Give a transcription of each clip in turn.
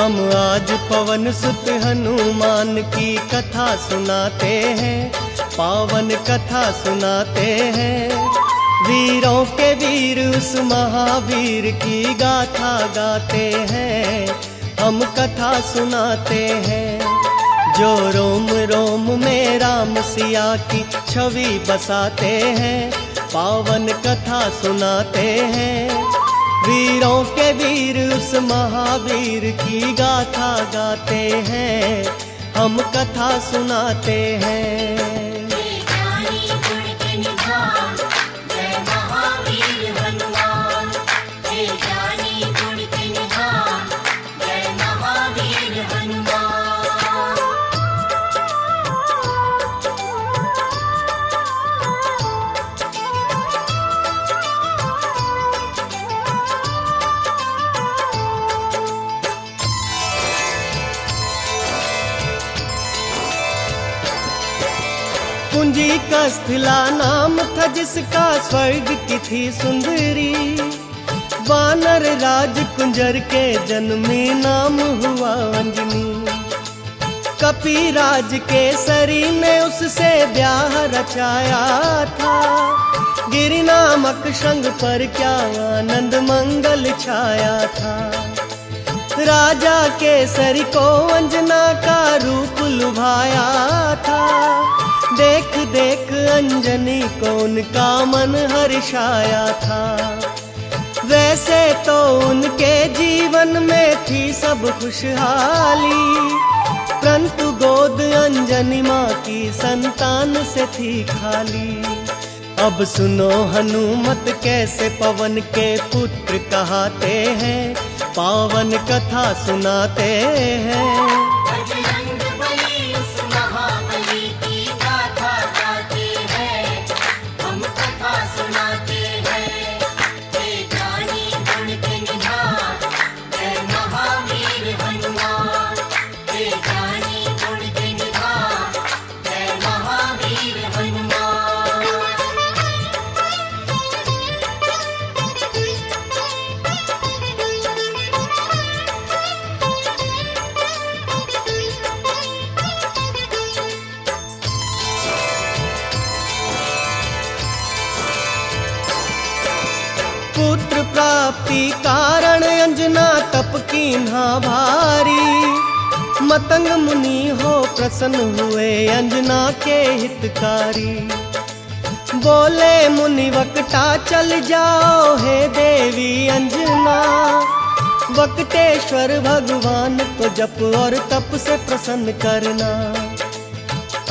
हम आज पवन सुत हनुमान की कथा सुनाते हैं, पावन कथा सुनाते हैं। वीरों के वीर उस महावीर की गाथा गाते हैं, हम कथा सुनाते हैं। जो रोम रोम में राम सिया की छवि बसाते हैं, पावन कथा सुनाते हैं। वीरों के वीर उस महावीर की गाथा गाते हैं, हम कथा सुनाते हैं। कुंजी का स्थिला नाम था जिसका स्वर्ग की थी सुंदरी। वानर राज कुंजर के जन्मी नाम हुआ अंजनी। कपिराज केसरी ने उससे ब्याह रचाया था। गिरि नामक शंख पर क्या आनंद मंगल छाया था। राजा केसरी को अंजना का रूप लुभाया था। देख देख अंजनी को उनका मन हर्षाया था। वैसे तो उनके जीवन में थी सब खुशहाली, परंतु गोद अंजनी माँ की संतान से थी खाली। अब सुनो हनुमत कैसे पवन के पुत्र कहाते हैं, पावन कथा सुनाते हैं। पुत्र प्राप्ति कारण अंजना तप कीन्हा भारी। मतंग मुनि हो प्रसन्न हुए अंजना के हितकारी। बोले मुनि वक्ता चल जाओ हे देवी अंजना। वक्तेश्वर भगवान को जप और तप से प्रसन्न करना।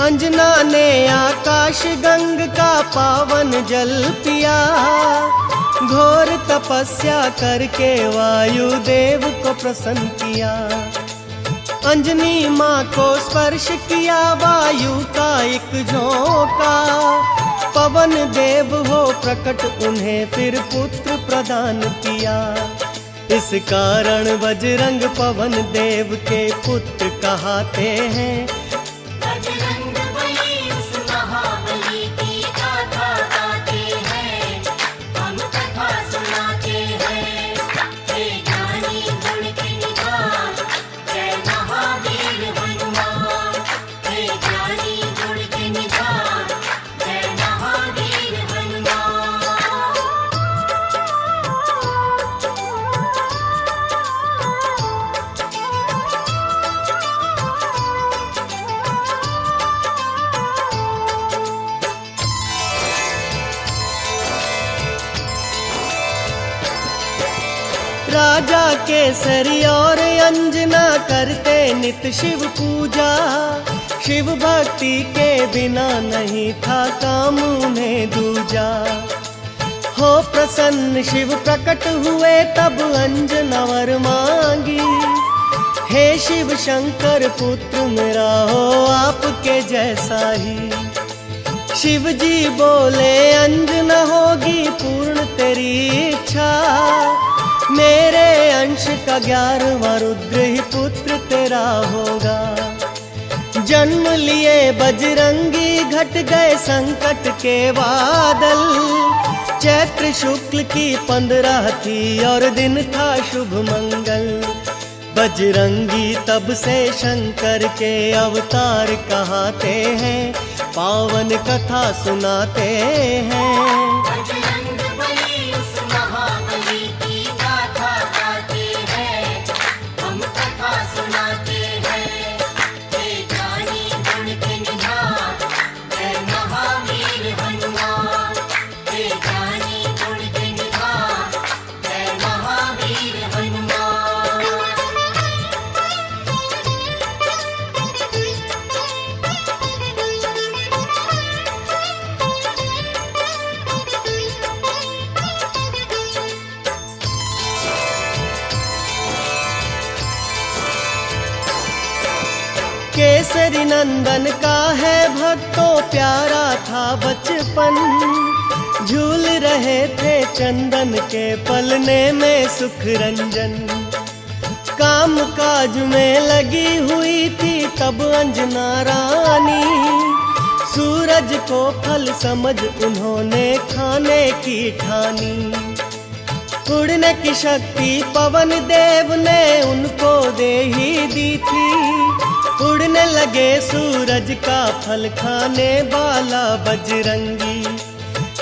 अंजना ने आकाश गंग का पावन जल पिया। घोर तपस्या करके वायु देव को प्रसन्न किया। अंजनी माँ को स्पर्श किया वायु का एक झोंका। पवन देव हो प्रकट उन्हें फिर पुत्र प्रदान किया। इस कारण बजरंग पवन देव के पुत्र कहाते हैं। राजा केसरी और अंजना करते नित शिव पूजा। शिव भक्ति के बिना नहीं था काम उन्हें दूजा। हो प्रसन्न शिव प्रकट हुए तब अंजना वर मांगी। हे शिव शंकर पुत्र मेरा हो आपके जैसा ही। शिव जी बोले अंजना होगी पूर्ण तेरी इच्छा। मेरे अंश का 11वां रुद्र ही पुत्र तेरा होगा। जन्म लिए बजरंगी घट गए संकट के बादल। चैत्र शुक्ल की 15 थी और दिन था शुभ मंगल। बजरंगी तब से शंकर के अवतार कहाते हैं, पावन कथा सुनाते हैं। बजरंग बली उस महाबली की गाथा गाते हैं, हम कथा सुनाते हैं। हे ज्ञानी गुण के निधान, जय महावीर हनुमान। हे ज्ञानी गुण के निधान, जय महावीर हनुमान। केसरी नंदन का है भक्तों प्यारा था बचपन, झूल रहे थे चंदन के पलने में सुख रंजन। काम काज में लगी हुई थी तब अंजना रानी, सूरज को फल समझ उन्होंने खाने की ठानी। उड़ने की शक्ति पवन देव ने उनको दे ही दी थी, उड़ने लगे सूरज का फल खाने वाला बजरंगी।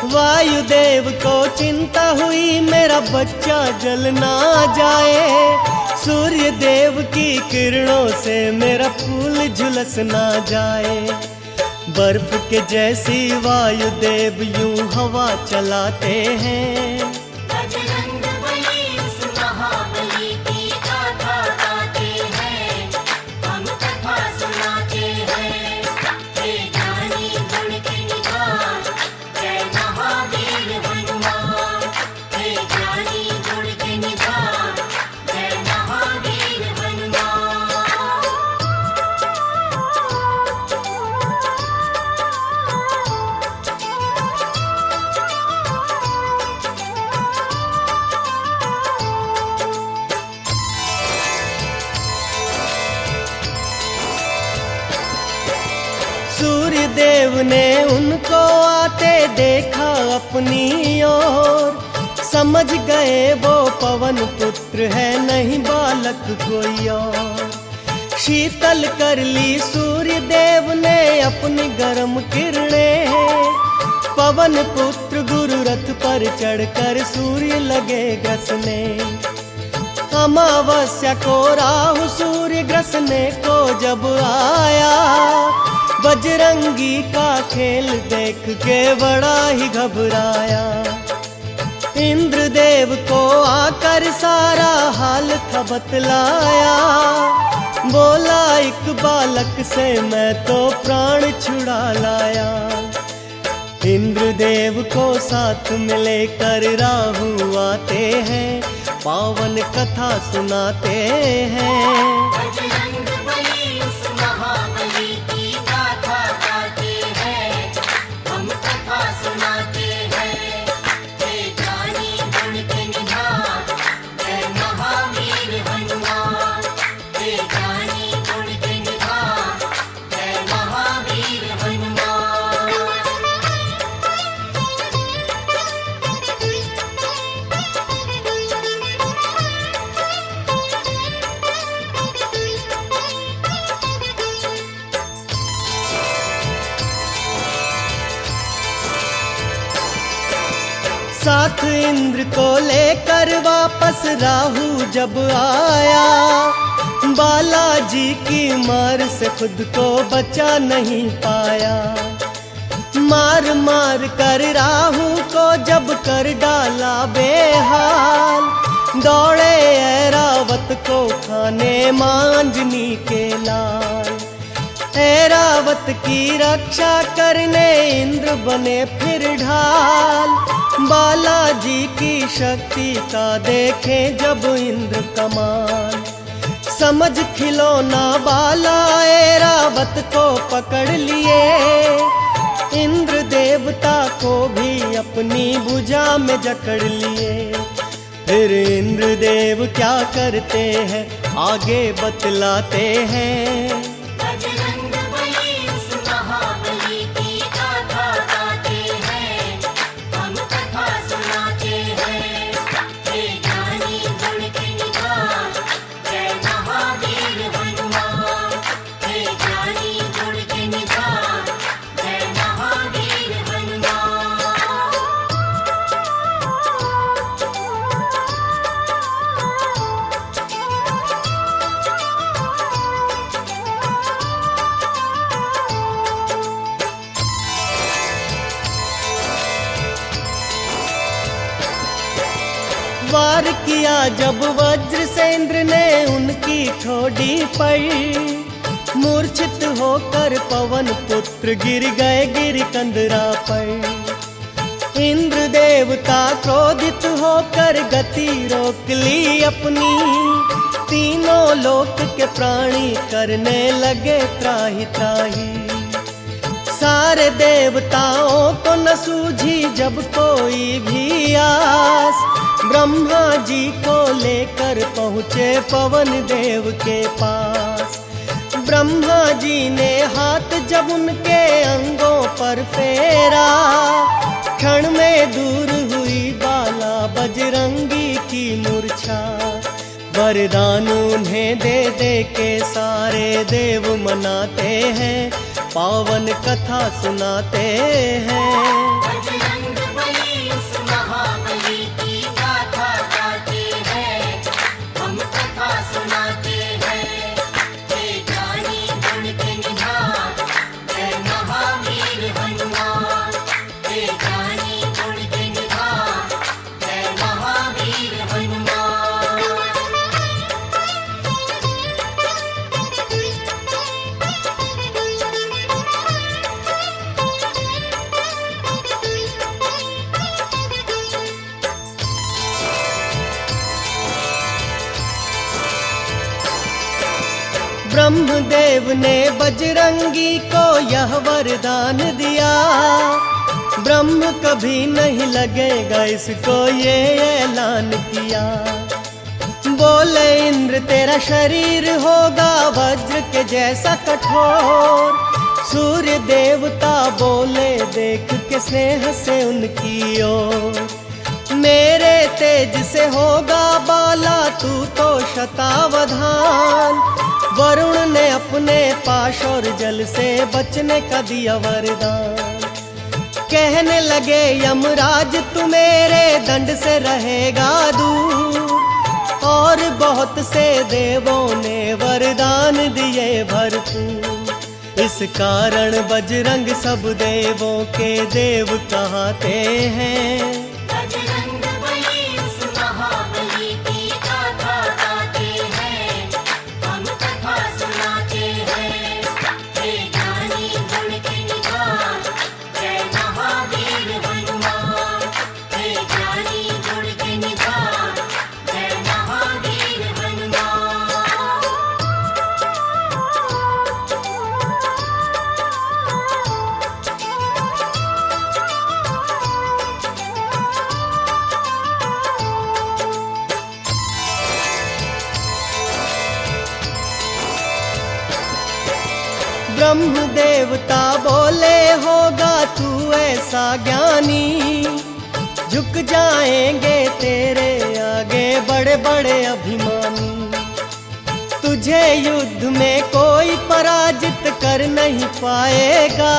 वायुदेव को चिंता हुई मेरा बच्चा जल ना जाए, सूर्य देव की किरणों से मेरा फूल झुलस ना जाए। बर्फ के जैसी वायुदेव यूं हवा चलाते हैं, बजरंग बली उस महाबली की गाथा गाते हैं, हम कथा सुनाते हैं। हे ज्ञानी गुण के निधान, जय महावीर हनुमान। हे ज्ञानी गुण के निधान, जय महावीर हनुमान। सूर्य देव ने उनको आते देखा अपनी ओर, समझ गए वो पवन पुत्र है नहीं बालक कोई और। शीतल कर ली सूर्य देव ने अपनी गर्म किरणें, पवन पुत्र गुरु रथ पर चढ़कर सूर्य लगे ग्रसने। अमावस्या को राहु सूर्य ग्रसने को जब आया, बजरंगी का खेल देख के बड़ा ही घबराया। इंद्रदेव को आकर सारा हाल था बतलाया, बोला एक बालक से मैं तो प्राण छुड़ा लाया। इंद्रदेव को साथ में लेकर राहु आते हैं, पावन कथा सुनाते हैं। बजरंग बली उस महाबली की गाथा गाते हैं, हम कथा सुनाते हैं। हे ज्ञानी गुण के निधान, जय महावीर हनुमान। हे ज्ञानी गुण के निधान, जय महावीर हनुमान। साथ इंद्र को लेकर वापस राहु जब आया, बालाजी की मार से खुद को बचा नहीं पाया। मार मार कर राहु को जब कर डाला बेहाल, दौड़े ऐरावत को खाने मांजनी के लाल। ऐरावत की रक्षा करने इंद्र बने फिर ढाल, बालाजी की शक्ति का देखे जब इंद्र कमाल। समझ खिलौना बाला ऐरावत को पकड़ लिए, इंद्र देवता को भी अपनी भुजा में जकड़ लिए। फिर इंद्र देव क्या करते हैं आगे बतलाते हैं। बजरंग बली उस महाबली की गाथा गाते हैं, हम कथा सुनाते हैं। हे ज्ञानी गुण के निधान, जय महावीर वार किया जब वज्र से इंद्र ने उनकी ठोड़ी पर, मूर्छित होकर पवन पुत्र गिर गए गिर कंदरा पर। इंद्र देवता क्रोधित होकर गति रोक ली अपनी, तीनों लोक के प्राणी करने लगे त्राहि त्राहि। सारे देवताओं को न सूझी जब कोई भी आस, ब्रह्मा जी को लेकर पहुँचे पवन देव के पास। ब्रह्मा जी ने हाथ जब उनके अंगों पर फेरा, क्षण में दूर हुई बाला बजरंगी की मूर्छा। वरदान उन्हें दे दे के सारे देव मनाते हैं, पावन कथा सुनाते हैं। बजरंग बली उस महाबली की गाथा गाते हैं, हम कथा सुनाते हैं। हे ज्ञानी गुण के निधान, जय महावीर हनुमान। हे ज्ञानी गुण के निधान, जय महावीर हनुमान। ब्रह्मदेव ने बजरंगी को यह वरदान दिया, ब्रह्म कभी नहीं लगेगा इसको ये ऐलान किया। बोले इंद्र तेरा शरीर होगा वज्र के जैसा कठोर, सूर्य देवता बोले देख के स्नेह से उनकी ओर। मेरे तेज से होगा बाला तू तो शतावधान, वरुण ने अपने पाश और जल से बचने का दिया वरदान। कहने लगे यमराज तू मेरे दंड से रहेगा दूर, और बहुत से देवों ने वरदान दिए भरपूर। इस कारण बजरंग सब देवों के देव कहते हैं। बजरंग बली उस महाबली की गाथा गाते हैं, हम कथा सुनाते हैं। हे ज्ञानी गुण के निधान, जय महावीर हनुमान। हे ज्ञानी गुण के निधान, जय महावीर हनुमान। ब्रह्म देवता बोले होगा तू ऐसा ज्ञानी, झुक जाएंगे तेरे आगे बड़े बड़े अभिमानी। तुझे युद्ध में कोई पराजित कर नहीं पाएगा,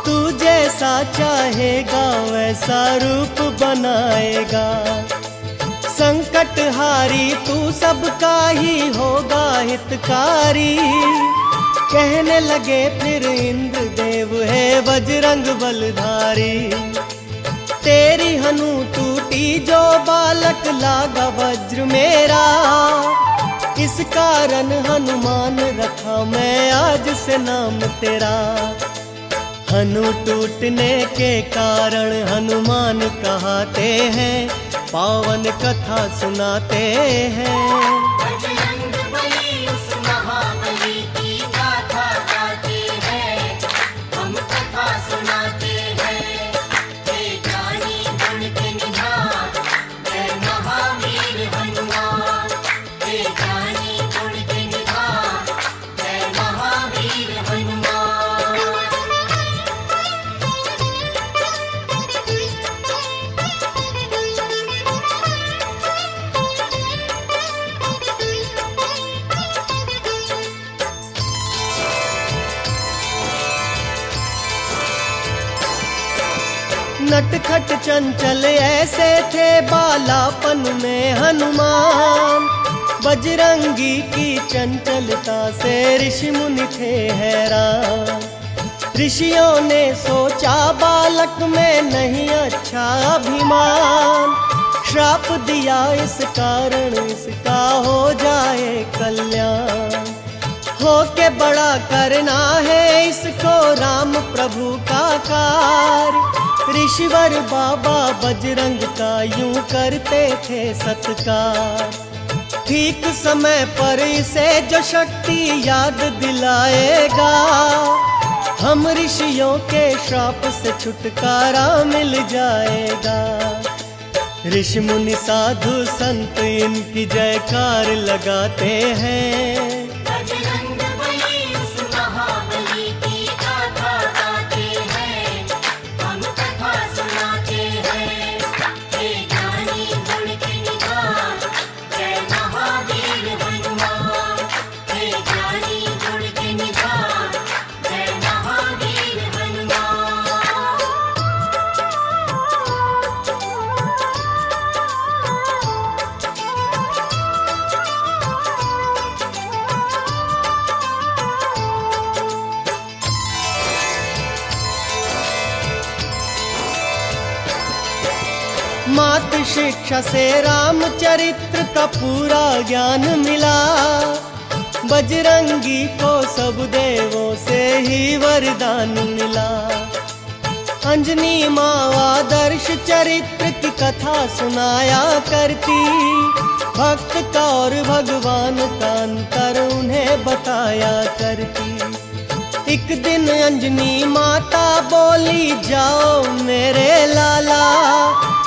तू जैसा चाहेगा वैसा रूप बनाएगा। संकट हारी तू सबका ही होगा हितकारी, कहने लगे फिर इंद्र देव है बजरंग बलधारी। तेरी हनु टूटी जो बालक लागा वज्र मेरा, इस कारण हनुमान रखा मैं आज से नाम तेरा। हनु टूटने के कारण हनुमान कहते हैं, पावन कथा सुनाते हैं। बजरंग बली उस महाबली की गाथा गाते हैं, हम कथा सुनाते हैं। हे ज्ञानी गुण के निधान, जय महावीर हनुमान। हे ज्ञानी गुण के निधान, जय महावीर हनुमान। नटखट चंचल ऐसे थे बालापन में हनुमान, बजरंगी की चंचलता से ऋषि मुनि थे हैरान। ऋषियों ने सोचा बालक में नहीं अच्छा अभिमान, श्राप दिया इस कारण इसका हो जाए कल्याण। हो के बड़ा करना है इसको राम प्रभु का कार्य। ऋषिवर बाबा बजरंग का यूं करते थे सत्कार। ठीक समय पर इसे जो शक्ति याद दिलाएगा, हम ऋषियों के श्राप से छुटकारा मिल जाएगा। ऋषि मुनि साधु संत इनकी जयकार लगाते हैं। बजरंग बली उस महाबली की गाथा गाते हैं, हम कथा सुनाते हैं। हे ज्ञानी गुण के निधान, जय महावीर हनुमान। हे ज्ञानी गुण के निधान, जय महावीर हनुमान। मात शिक्षा से रामचरित्र का पूरा ज्ञान मिला। बजरंगी को सब देवों से ही वरदान मिला। अंजनी माँ आदर्श चरित्र की कथा सुनाया करती। भक्त का और भगवान का अंतर उन्हें बताया करती। एक दिन अंजनी माता बोली, जाओ मेरे लाला,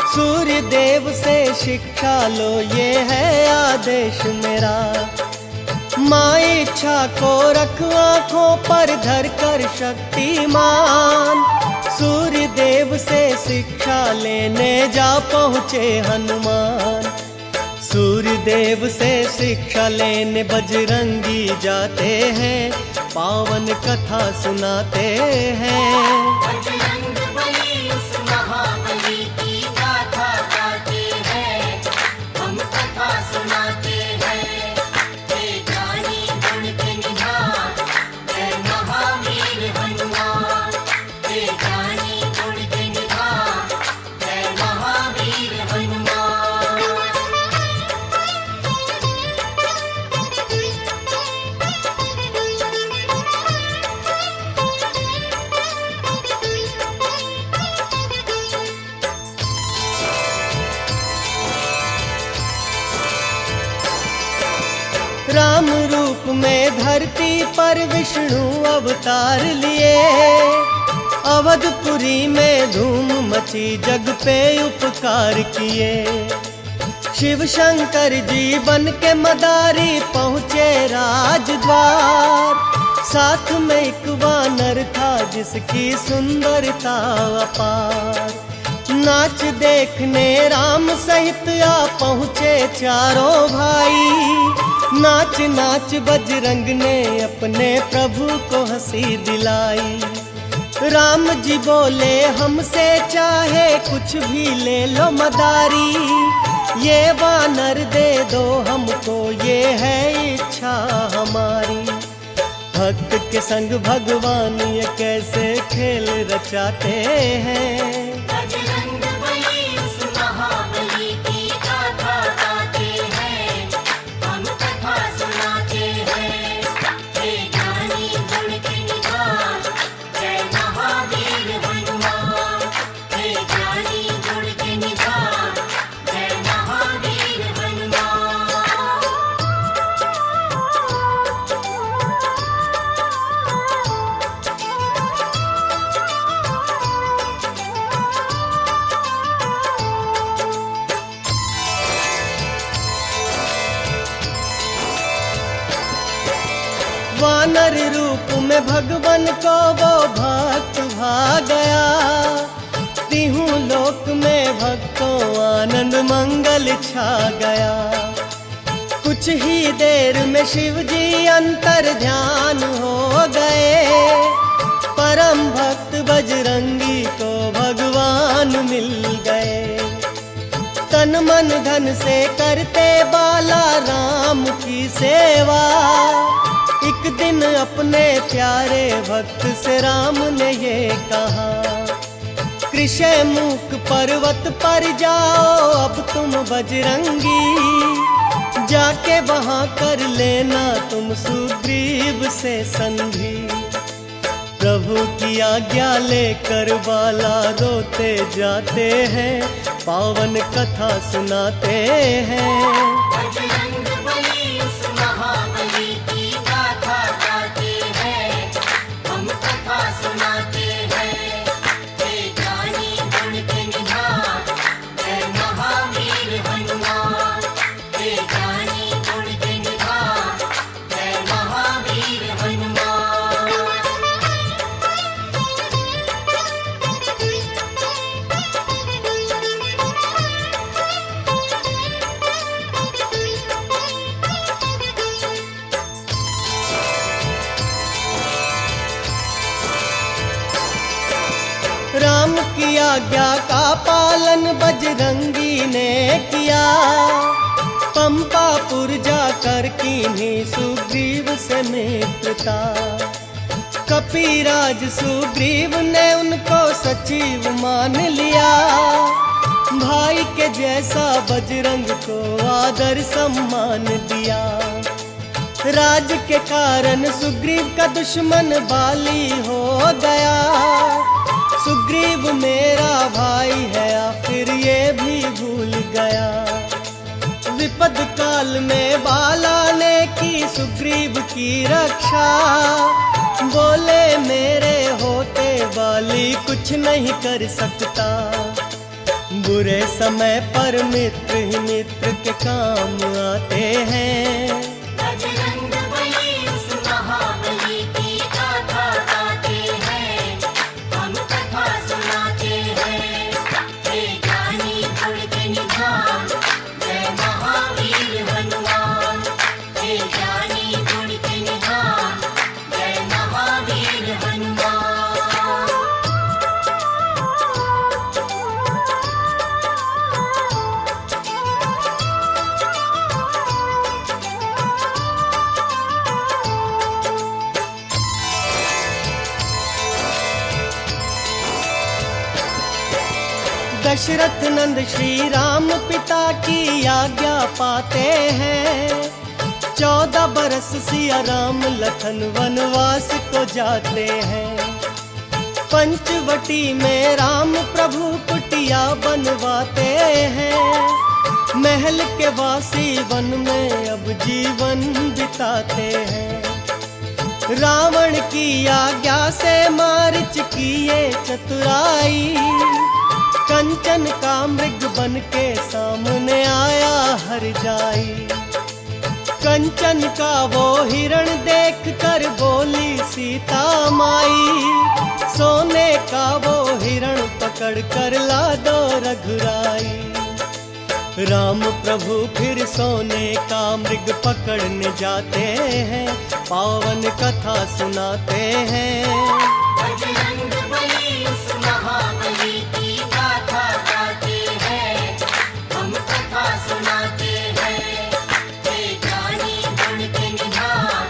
सूर्य देव से शिक्षा लो, ये है आदेश मेरा। माँ इच्छा को रख आँखों पर धर कर शक्तिमान। सूर्य देव से शिक्षा लेने जा पहुँचे हनुमान। सूर्य देव से शिक्षा लेने बजरंगी जाते हैं, पावन कथा सुनाते हैं। बजरंग बली उस महाबली की गाथा गाते हैं, हम कथा सुनाते हैं। हे ज्ञानी गुण के निधान, जय महावीर हनुमान। हे ज्ञानी गुण के निधान, जय महावीर हनुमान। राम रूप में धरती पर विष्णु अवतार लिए। अवधपुरी में धूम मची, जग पे उपकार किए। शिव शंकर जी बन के मदारी पहुँचे राजद्वार। साथ में एक वानर था जिसकी सुंदरता अपार। नाच देखने राम सहित आ पहुँचे चारों भाई। नाच नाच बजरंग ने अपने प्रभु को हंसी दिलाई। राम जी बोले, हमसे चाहे कुछ भी ले लो मदारी। ये वानर दे दो हमको, ये है इच्छा हमारी। भक्त के संग भगवान ये कैसे खेल रचाते हैं। बजरंग बली उस महाबली की गाथा गाते हैं, हम कथा सुनाते हैं। हे ज्ञानी गुण के निधान, जय महावीर हनुमान। हे ज्ञानी गुण के निधान, जय महावीर हनुमान। वानर रूप में भगवान को वो भक्त भा गया। तीहू लोक में भक्तों आनंद मंगल छा गया। कुछ ही देर में शिव जी अंतर ध्यान हो गए। परम भक्त बजरंगी को भगवान मिल गए। तन मन धन से करते बाला राम की सेवा। एक दिन अपने प्यारे भक्त से राम ने ये कहा, कृष्ण मूक पर्वत पर जाओ अब तुम बजरंगी, जाके वहां कर लेना तुम सुग्रीव से संधि। प्रभु की आज्ञा लेकर बाला रोते जाते हैं, पावन कथा सुनाते हैं। बजरंग बली उस महाबली की गाथा गाते हैं, हम कथा सुनाते हैं। हे ज्ञानी गुण के निधान, जय महावीर हनुमान। हे ज्ञानी गुण के निधान, जय महावीर हनुमान। राम की आज्ञा का पालन बजरंगी ने किया, पंपापुर जाकर कीन्ही सुग्रीव से मित्रता। कपिराज सुग्रीव ने उनको सचिव मान लिया, भाई के जैसा बजरंग को आदर सम्मान दिया। राज के कारण सुग्रीव का दुश्मन बाली हो गया, सुग्रीव मेरा भाई है आखिर ये भी भूल गया। विपद काल में बाला ने की सुग्रीव की रक्षा, बोले मेरे होते बाली कुछ नहीं कर सकता। बुरे समय पर मित्र ही मित्र के काम आते हैं। बजरंग बली उस महाबली की गाथा गाते हैं, हम कथा सुनाते हैं। हे ज्ञानी गुण के निधान, जय महावीर हनुमान। हे ज्ञानी गुण के निधान, जय महावीर हनुमान। दशरथ नंद श्री राम पिता की आज्ञा पाते हैं, 14 बरस सिया राम लखन वनवास को जाते हैं। पंचवटी में राम प्रभु कुटिया बनवाते हैं, महल के वासी वन में अब जीवन बिताते हैं। रावण की आज्ञा से मारीच की ये चतुराई, कंचन का मृग बन के सामने आया हर जाई। कंचन का वो हिरण देख कर बोली सीता माई, सोने का वो हिरण पकड़ कर ला दो रघुराई। राम प्रभु फिर सोने का मृग पकड़ने जाते हैं, पावन कथा सुनाते हैं। बजरंग बली उस महाबली की गाथा गाते हैं, हम कथा सुनाते हैं। हे ज्ञानी गुण के निधान,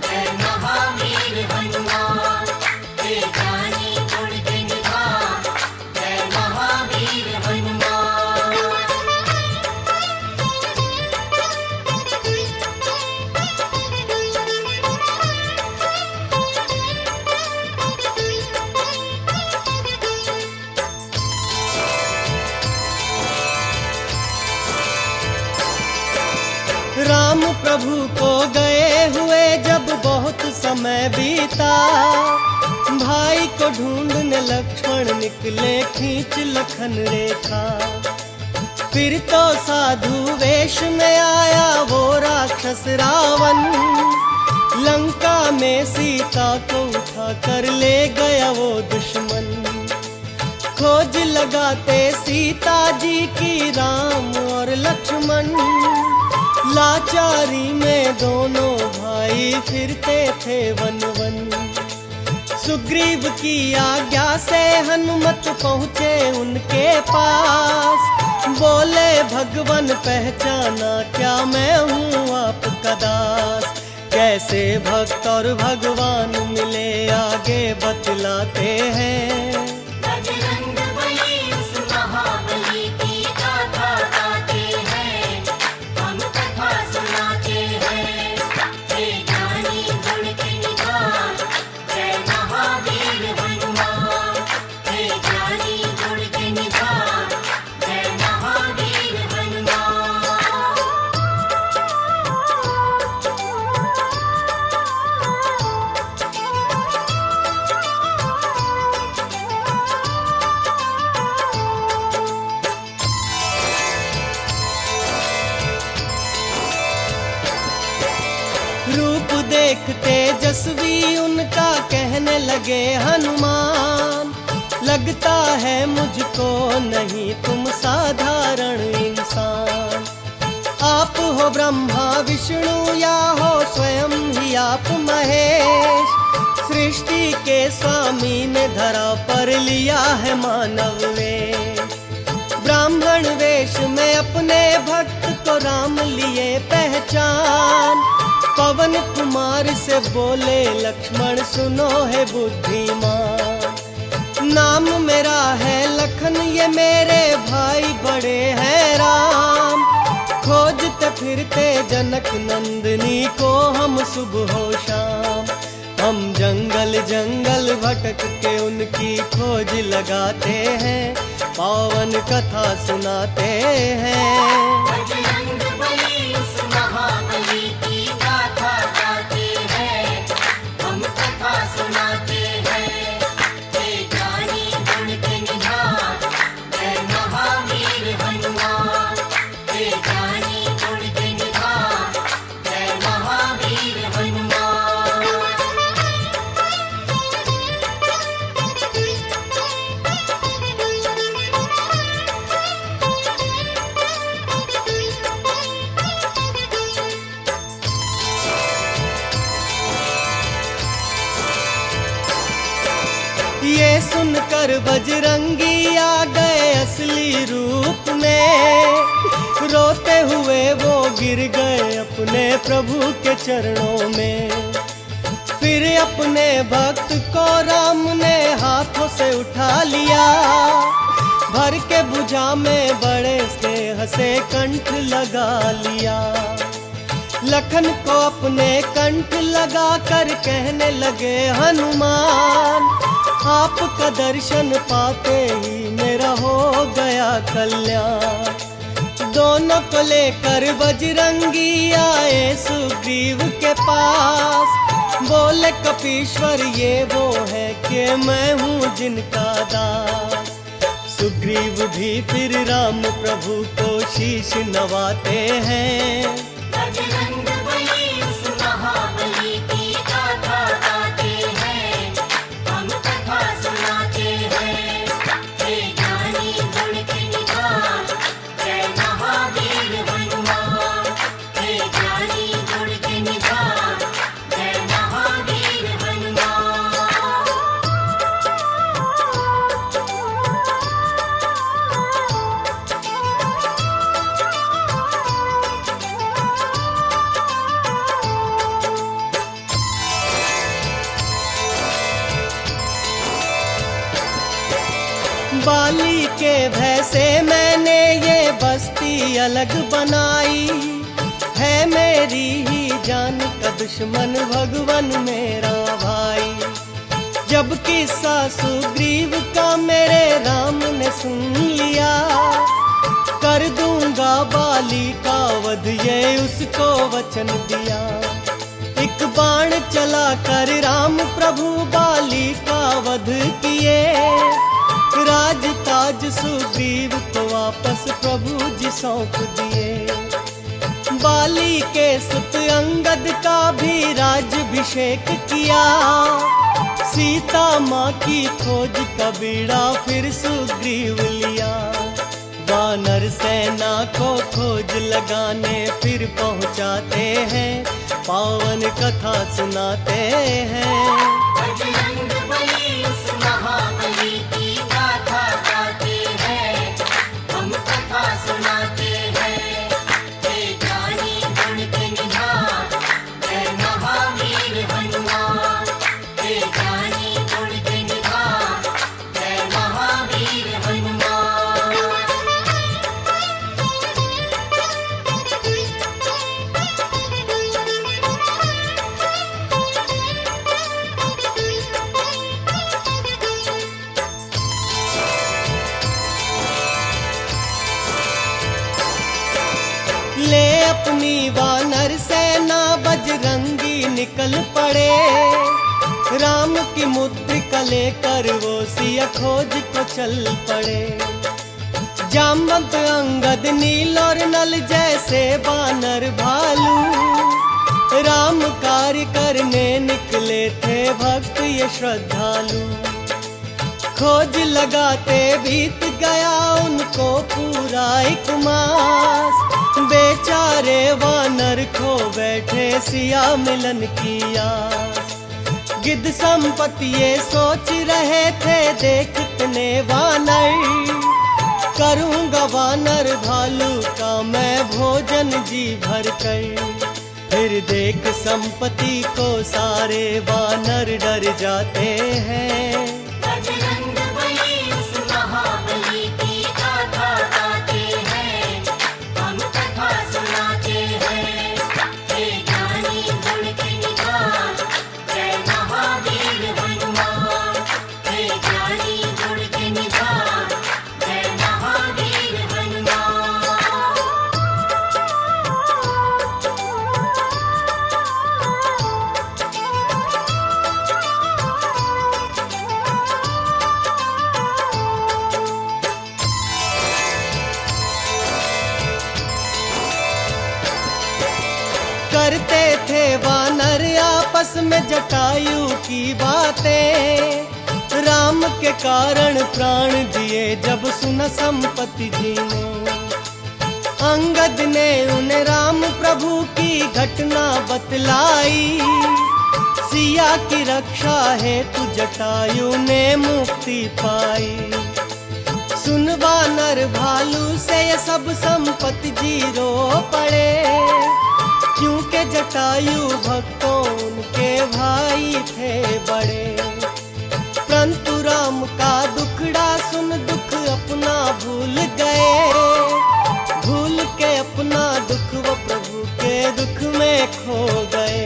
जय महावीर हनुमान। हे ज्ञानी गुण के निधान, जय महावीर हनुमान। राम प्रभु को गए हुए जब बहुत समय बीता, भाई को ढूंढने लक्ष्मण निकले खींच लखन रेखा। फिर तो साधु वेश में आया वो राक्षस रावण, लंका में सीता को उठा कर ले गया वो दुश्मन। खोज लगाते सीता जी की राम और लक्ष्मण, लाचारी में दोनों भाई फिरते थे वन वन। सुग्रीव की आज्ञा से हनुमत पहुँचे उनके पास, बोले भगवन पहचाना क्या मैं हूँ आपका दास। कैसे भक्त और भगवान मिले आगे बतलाते हैं। बजरंग बली तेजस्वी उनका कहने लगे हनुमान, लगता है मुझको नहीं तुम साधारण इंसान। आप हो ब्रह्मा विष्णु या हो स्वयं ही आप महेश, सृष्टि के स्वामी ने धरा पर लिया है मानव वेश। ब्राह्मण वेश में अपने भक्त को राम लिए पहचान, पवन कुमार से बोले लक्ष्मण सुनो है बुद्धिमान। नाम मेरा है लखन ये मेरे भाई बड़े हैं राम, खोजते फिरते जनक नंदनी को हम सुबह हो शाम। हम जंगल जंगल भटक के उनकी खोज लगाते हैं, पावन कथा सुनाते हैं। बजरंग बली उस महाबली की गाथा गाते हैं, हम कथा सुनाते हैं। हे जानी गुण के निधान, जय महावीर हनुमान। हे जानी गुण के निधान, जय महावीर हनुमान। ये सुनकर बजरंगी आ गए असली रूप में, रोते हुए वो गिर गए अपने प्रभु के चरणों में। फिर अपने भक्त को राम ने हाथों से उठा लिया, भर के भुजा में बड़े स्नेह से कंठ लगा लिया। लखन को अपने कंठ लगा कर कहने लगे हनुमान, आपका दर्शन पाते ही मेरा हो गया कल्याण। दोनों को लेकर बजरंगी आए सुग्रीव के पास, बोले कपीश्वर ये वो है कि मैं हूँ जिनका दास। सुग्रीव भी फिर राम प्रभु को शीश नवाते हैं। बजरंग बली उस महाबली की गाथा गाते हैं, हम कथा सुनाते हैं। हे जानी गुण के निधान, जय महावीर हनुमान। हे जानी गुण के निधान, जय महावीर हनुमान। बाली के भय से मैंने ये बस्ती अलग बनाई, है मेरी ही जान का दुश्मन भगवन मेरा भाई। जब किस्सा सुग्रीव का मेरे राम ने सुन लिया, कर दूंगा बाली का वध ये उसको वचन दिया। एक बाण चला कर राम प्रभु बाली का वध किए, राज ताज सुग्रीव को वापस प्रभु जी सौंप दिए। बाली के सुत अंगद का भी राज्याभिषेक किया, सीता माँ की खोज का बीड़ा फिर सुग्रीव लिया। वानर सेना को खोज लगाने फिर पहुँचाते हैं, पावन कथा सुनाते हैं। बजरंग बली उस महाबली की गाथा गाते हैं, हम कथा सुनाते हैं। हे जानी गुण के निधान, जय महावीर हनुमान। हे जानी गुण के निधान, जय महावीर हनुमान। ले अपनी वानर सेना बजरंगी निकल पड़े, राम की मुद्रिका लेकर वो सिया खोज को चल पड़े। जामवंत अंगद नील और नल जैसे बानर भालू, राम कार्य करने निकले थे भक्त ये श्रद्धालु। खोज लगाते बीत गया उनको पूरा 1 मास। बेचारे वानर खो बैठे सिया मिलन की आस। गिद्ध संपत्ति ये सोच रहे थे देखने वानर। करूँगा वानर भालू का मैं भोजन जी भर कर। फिर देख संपत्ति को सारे वानर डर जाते हैं। बजरंग बली उस महाबली की गाथा गाते हैं, हम कथा सुनाते हैं। हे ज्ञानी गुण के निधान, जय महावीर हनुमान। हे ज्ञानी गुण के निधान, जय महावीर हनुमान। करते थे वानर आपस में जटायु की बातें। राम के कारण प्राण दिए जब सुना संपत्ति जी ने। अंगद ने उन्हें राम प्रभु की घटना बतलाई। सिया की रक्षा हेतु जटायु ने मुक्ति पाई। सुन वानर भालू से ये सब संपत्ति जी रो पड़े। क्योंकि जटायु भक्तों उनके भाई थे बड़े। परंतु राम का दुखड़ा सुन दुख अपना भूल गए। भूल के अपना दुख वो प्रभु के दुख में खो गए।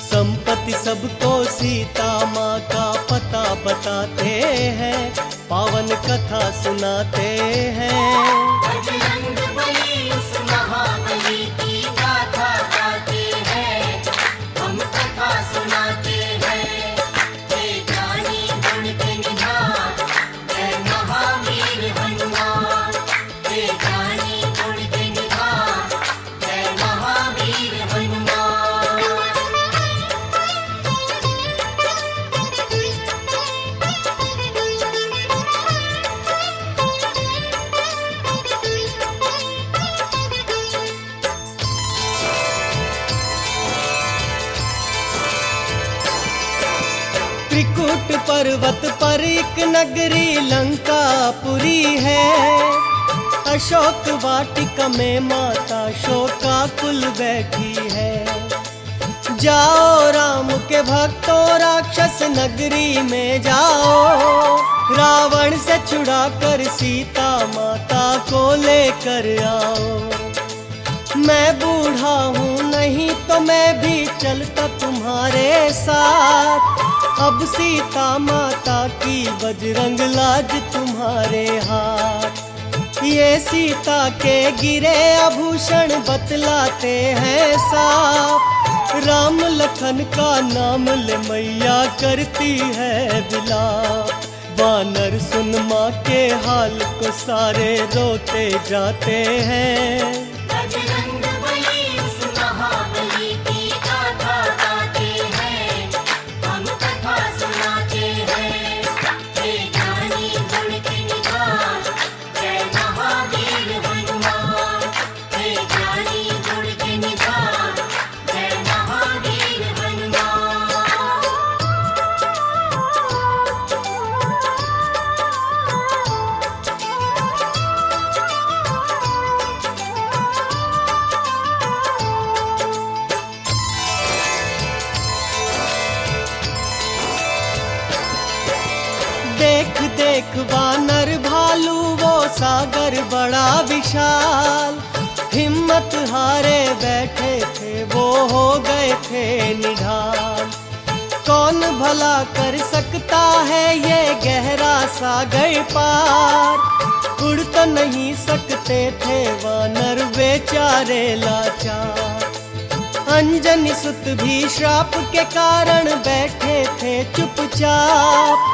संपत्ति सबको सीता माँ का पता बताते हैं, पावन कथा सुनाते हैं। बजरंग बली उस महाबली की गाथा गाते हैं, हम कथा सुनाते हैं। हे ज्ञानी गुण के निधान, जय महावीर हनुमान। हे ज्ञानी गुण के निधान, जय महावीर हनुमान। त्रिकुट पर्वत पर एक नगरी लंकापुरी है। अशोक वाटिका में माता शोकाकुल बैठी है। जाओ राम के भक्तों राक्षस नगरी में जाओ। रावण से छुड़ा कर सीता माता को लेकर आओ। मैं बूढ़ा हूँ नहीं तो मैं भी चलता तुम्हारे साथ। अब सीता माता की बजरंग लाज तुम्हारे हाथ। ये सीता के गिरे आभूषण बतलाते हैं साफ। राम लखन का नाम ले मैया करती है विलाप। वानर सुन माँ के हाल को सारे रोते जाते हैं। बजरंग बली उस महाबली की गाथा गाते हैं, हम कथा सुनाते हैं। हे ज्ञानी गुण के निधान, जय महावीर हनुमान। हे ज्ञानी गुण के निधान, जय महावीर हनुमान। देख देख वानर भालू वो सागर बड़ा विशाल। हिम्मत हारे बैठे थे वो हो गए थे निढाल। कौन भला कर सकता है ये गहरा सागर पार। उड़ तो नहीं सकते थे वानर बेचारे लाचार। अंजनी सुत भी श्राप के कारण बैठे थे चुपचाप।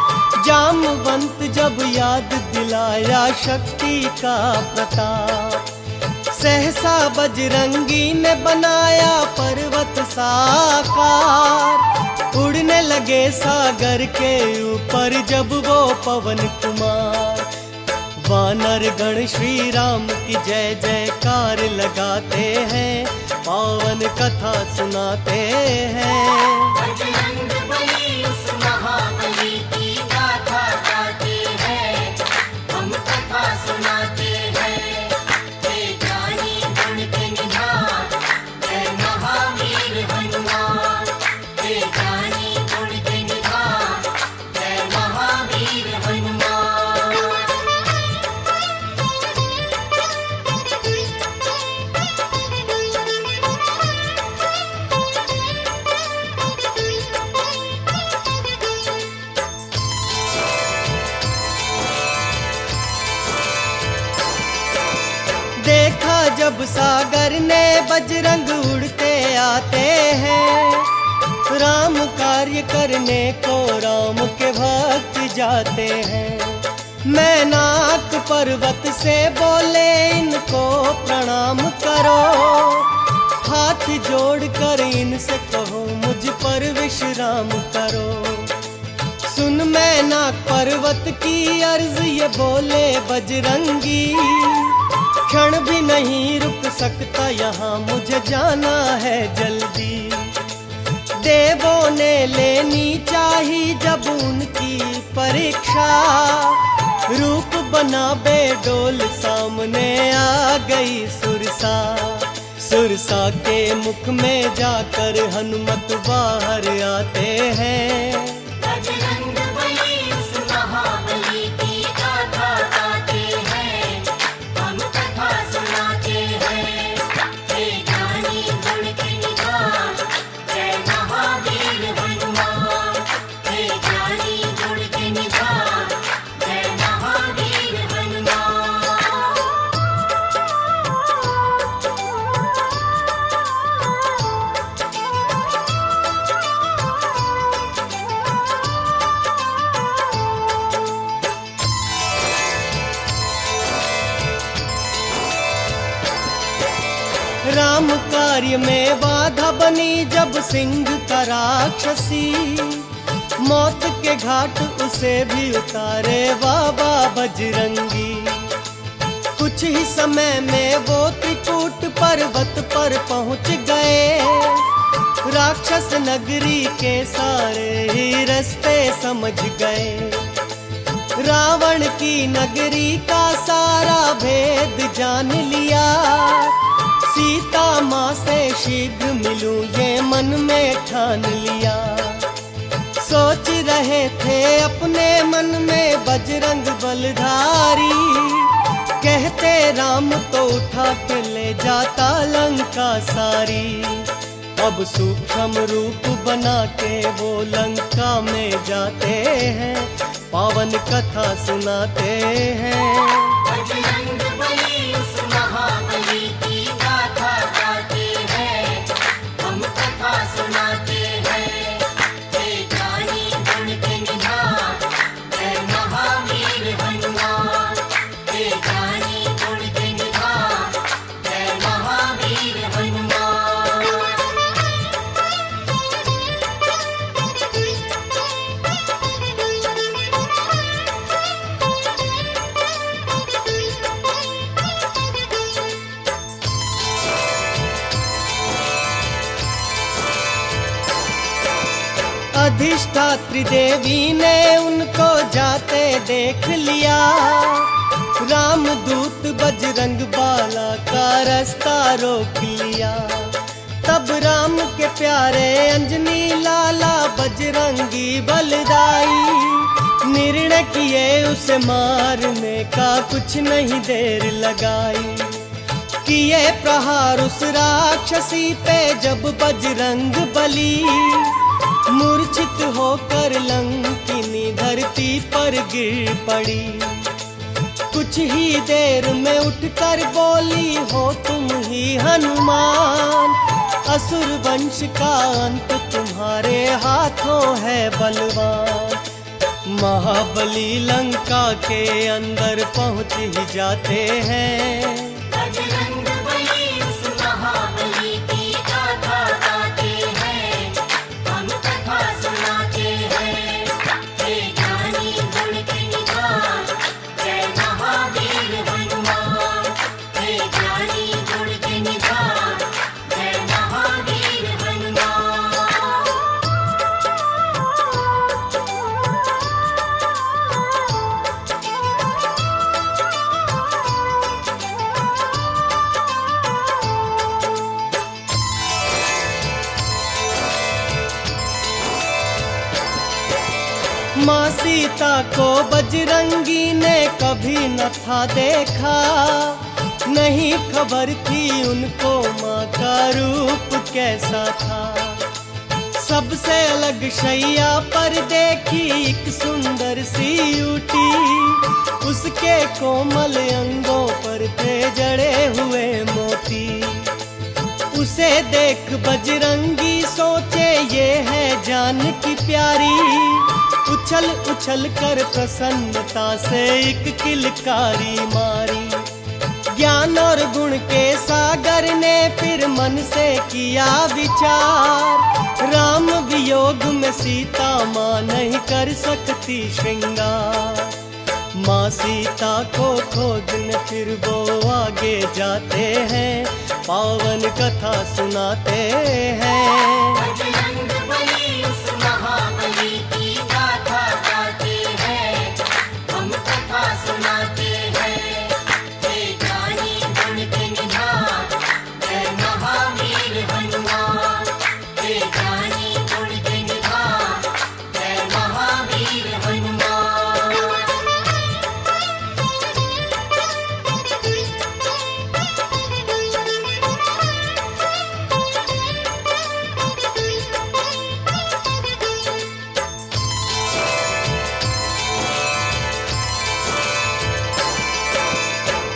जामवंत जब याद दिलाया शक्ति का प्रताप। सहसा बजरंगी ने बनाया पर्वत साकार, उड़ने लगे सागर के ऊपर जब वो पवन कुमार। वानर गण श्री राम की जय जयकार लगाते हैं, पावन कथा सुनाते हैं। बजरंग बली उस महाबली की गाथा गाते हैं, हम कथा सुनाते हैं। हे ज्ञानी गुण के निधान, जय महावीर हनुमान। हे ज्ञानी गुण के निधान, जय महावीर हनुमान। देखा जब सागर ने बजरंग उड़ते आते हैं, राम कार्य करने को राम के भक्त जाते हैं। मैनाक पर्वत से बोले इनको प्रणाम करो, हाथ जोड़कर इनसे कहो मुझ पर विश्राम करो। सुन मैनाक पर्वत की अर्ज ये बोले बजरंगी, क्षण भी नहीं रुक सकता यहाँ मुझे जाना है जल्दी। देवों ने लेनी चाही जब उनकी परीक्षा, रूप बना बेडोल सामने आ गई सुरसा। सुरसा के मुख में जाकर हनुमत बाहर आते हैं। बजरंग बली उस महाबली की गाथा गाते हैं, हम कथा सुनाते हैं। हे ज्ञानी गुण के निधान, जय महावीर हनुमान। हे ज्ञानी गुण के निधान, जय महावीर हनुमान। राम कार्य में बाधा बनी जब सिंह का राक्षसी, मौत के घाट उसे भी उतारे बाबा बजरंगी। कुछ ही समय में वो त्रिकूट पर्वत पर पहुंच गए, राक्षस नगरी के सारे ही रास्ते समझ गए। रावण की नगरी का सारा भेद जान लिया, सीता माँ से शीघ्र मिलूं ये मन में ठान लिया। सोच रहे थे अपने मन में बजरंग बलधारी, कहते राम तो उठा के ले जाता लंका सारी। अब सूक्ष्म रूप बना के वो लंका में जाते हैं, पावन कथा सुनाते हैं। बजरंग बली उस महाबली की गाथा गाते हैं, हम कथा सुनाते हैं। हे ज्ञानी गुण के निधान, जय महावीर हनुमान। हे ज्ञानी गुण के निधान, जय महावीर हनुमान। अधिष्ठात्री देवी ने उनको जाते देख लिया, रामदूत बजरंग बाला का रास्ता रोक लिया। तब राम के प्यारे अंजनी लाला बजरंगी बलदाई, निर्णय किए उसे मारने का कुछ नहीं देर लगाई। किए प्रहार उस राक्षसी पे जब बजरंग बली, मूर्छित होकर लंकिनी धरती पर गिर पड़ी। कुछ ही देर में उठकर बोली हो तुम ही हनुमान, असुर वंश का अंत तुम्हारे हाथों है बलवान। महाबली लंका के अंदर पहुंच ही जाते हैं। बजरंग माँ सीता को बजरंगी ने कभी न था देखा, नहीं खबर थी उनको माँ का रूप कैसा था। सबसे अलग शैया पर देखी एक सुंदर सी ऊटी, उसके कोमल अंगों पर थे जड़े हुए मोती। उसे देख बजरंगी सोचे ये है जान की प्यारी, उछल उछल कर प्रसन्नता से एक किलकारी मारी। ज्ञान और गुण के सागर ने फिर मन से किया विचार, राम वियोग में सीता माँ नहीं कर सकती श्रृंगार। माँ सीता को खोजने फिर वो आगे जाते हैं, पावन कथा सुनाते हैं। बजरंग बली उस महाबली की गाथा गाते हैं, हम कथा सुनाते हैं। हे ज्ञानी गुण के निधान, जय महावीर हनुमान। हे ज्ञानी गुण के निधान, जय महावीर हनुमान।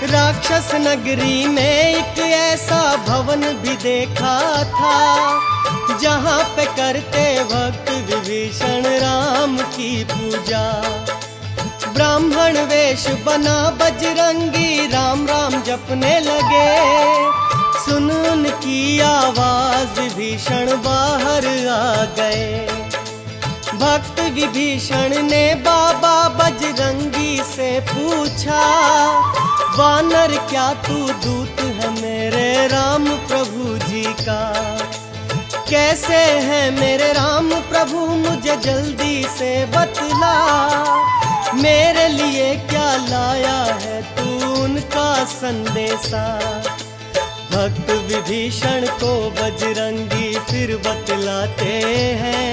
राक्षस नगरी में एक ऐसा भवन भी देखा था, जहाँ पे करते वक्त विभीषण राम की पूजा। ब्राह्मण वेश बना बजरंगी राम राम जपने लगे, सुन उनकी आवाज विभीषण बाहर आ गए। भक्त विभीषण ने बाबा बजरंगी से पूछा, वानर क्या तू दूत है मेरे राम प्रभु जी का? कैसे है मेरे राम प्रभु मुझे जल्दी से बतला, मेरे लिए क्या लाया है तू उनका संदेशा। भक्त विभीषण को बजरंगी फिर बतलाते हैं,